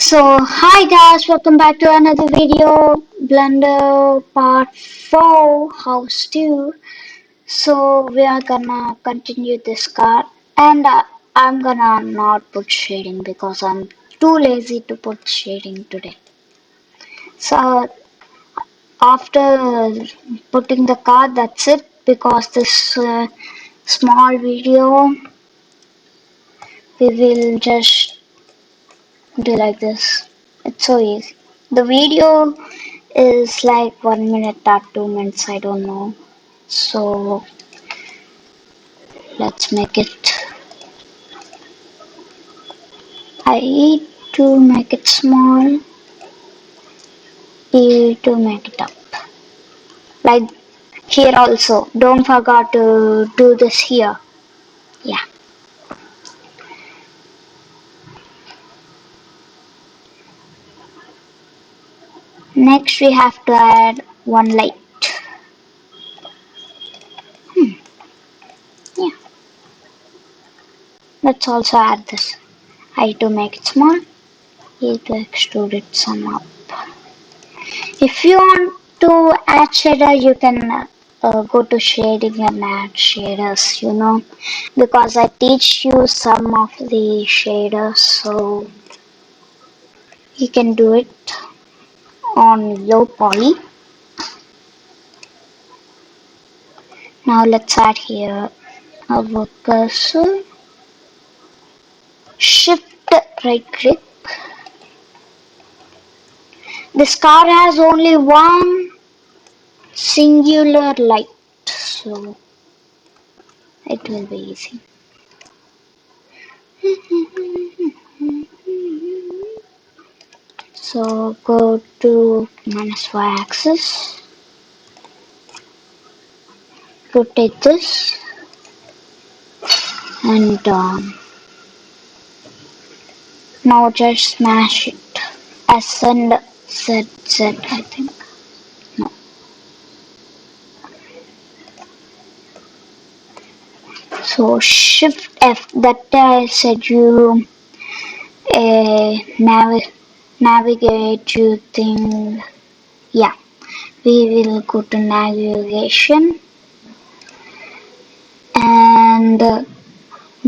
So hi guys, welcome back to another video, Blender part 4, House 2. So we are gonna continue this card, and I'm gonna not put shading because I'm too lazy to put shading today. So after putting the card, that's it, because this small video we will just do like this. It's so easy. The video is like 1 minute or 2 minutes, I don't know. So let's make it. I E to make it small, E to make it up. Like here also. Don't forget to do this here. Yeah. Next we have to add one light. Yeah. Let's also add this. I to make it small, E to extrude it some up. If you want to add shader, you can go to shading and add shaders, because I teach you some of the shaders, so you can do it on low poly. Now let's add here our cursor, shift right click. This card has only one singular light, so it will be easy. So go to -y axis, rotate this, and now just smash it. S and Z, I think. No. So Shift F. That I said you navigate using. Yeah, we will go to navigation and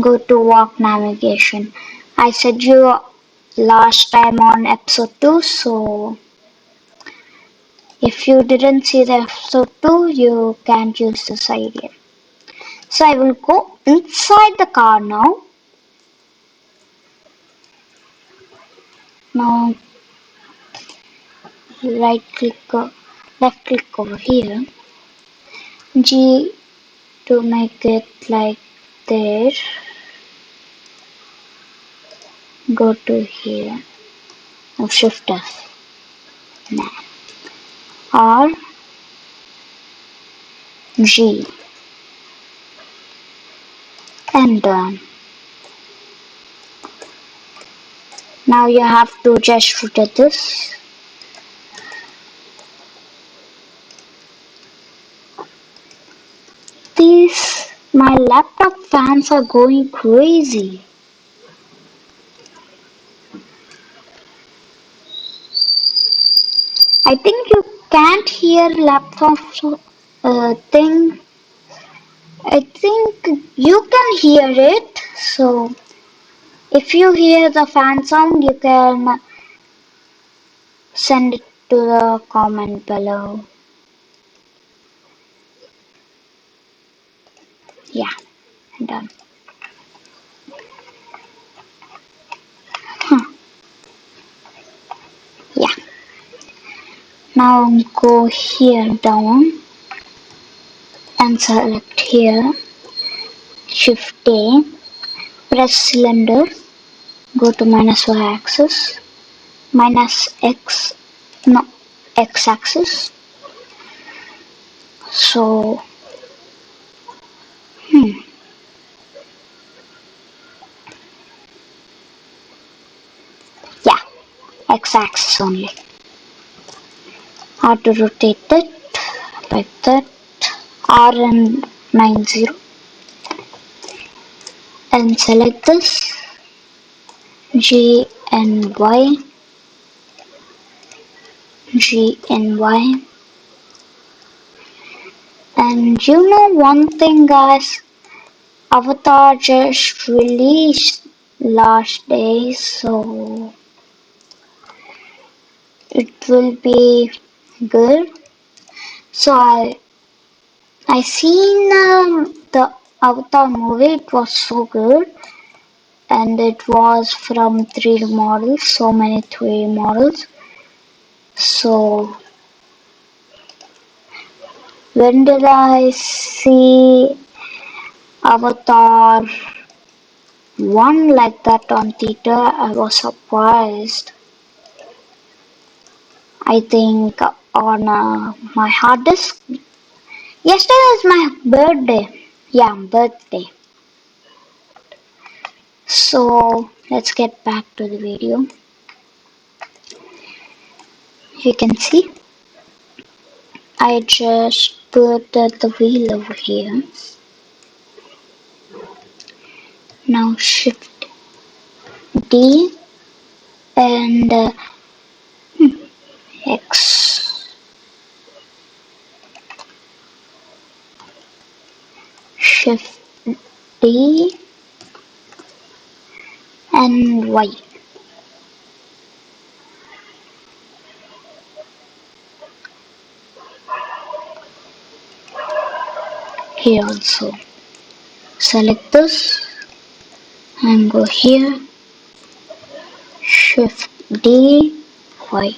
go to walk navigation. I said you last time on episode 2, so if you didn't see the episode 2, you can't use this idea. So I will go inside the car now. Now right click, left click over here. G to make it like there. Go to here. Now Shift F. Now R G and done. Now you have to just rotate this. My laptop fans are going crazy. I think you can't hear laptop thing. I think you can hear it. So if you hear the fan sound, you can send it to the comment below. Yeah, done. Yeah. Now go here down and select here. Shift A. Press cylinder. Go to -y axis. -x. No, x axis. So yeah, x axis only. How to rotate it like that. R and 90 and select this. G and Y. GNY. And you know one thing, guys, Avatar just released last day, so it will be good. So I seen the Avatar movie. It was so good, and it was from 3D models, so many 3D models. So when did I see Avatar one like that on theater? I was surprised. I think on my hard disk. Yesterday is my birthday. Yeah, birthday. So let's get back to the video. You can see I just put the wheel over here. Now shift D and X. Shift D and Y. Here also. Select this and go here. Shift D, Y.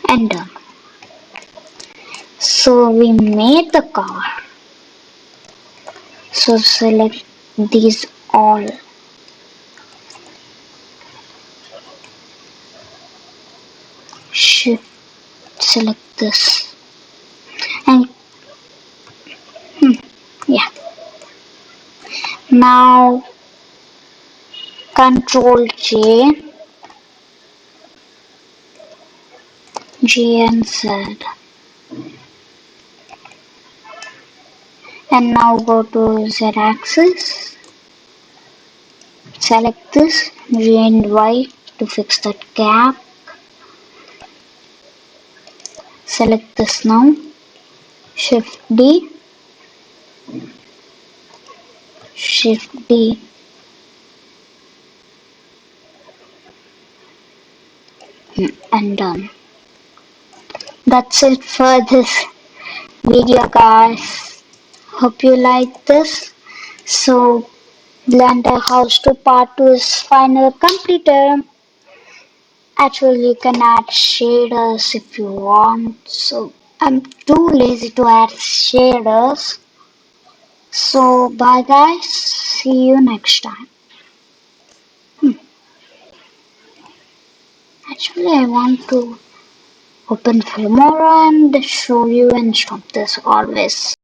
And done. So we made the car. So select these all. Shift select this and yeah. Now Control G and Z, and now go to Z axis. Select this G and Y to fix that gap. Select this now. Shift D. Shift D. And done. That's it for this video, guys. Hope you like this. So Blender House 2 Part 2 is final completed. Actually, you can add shaders if you want. So I'm too lazy to add shaders. So bye guys. See you next time. Actually, I want to open Filmora and show you and stop this always.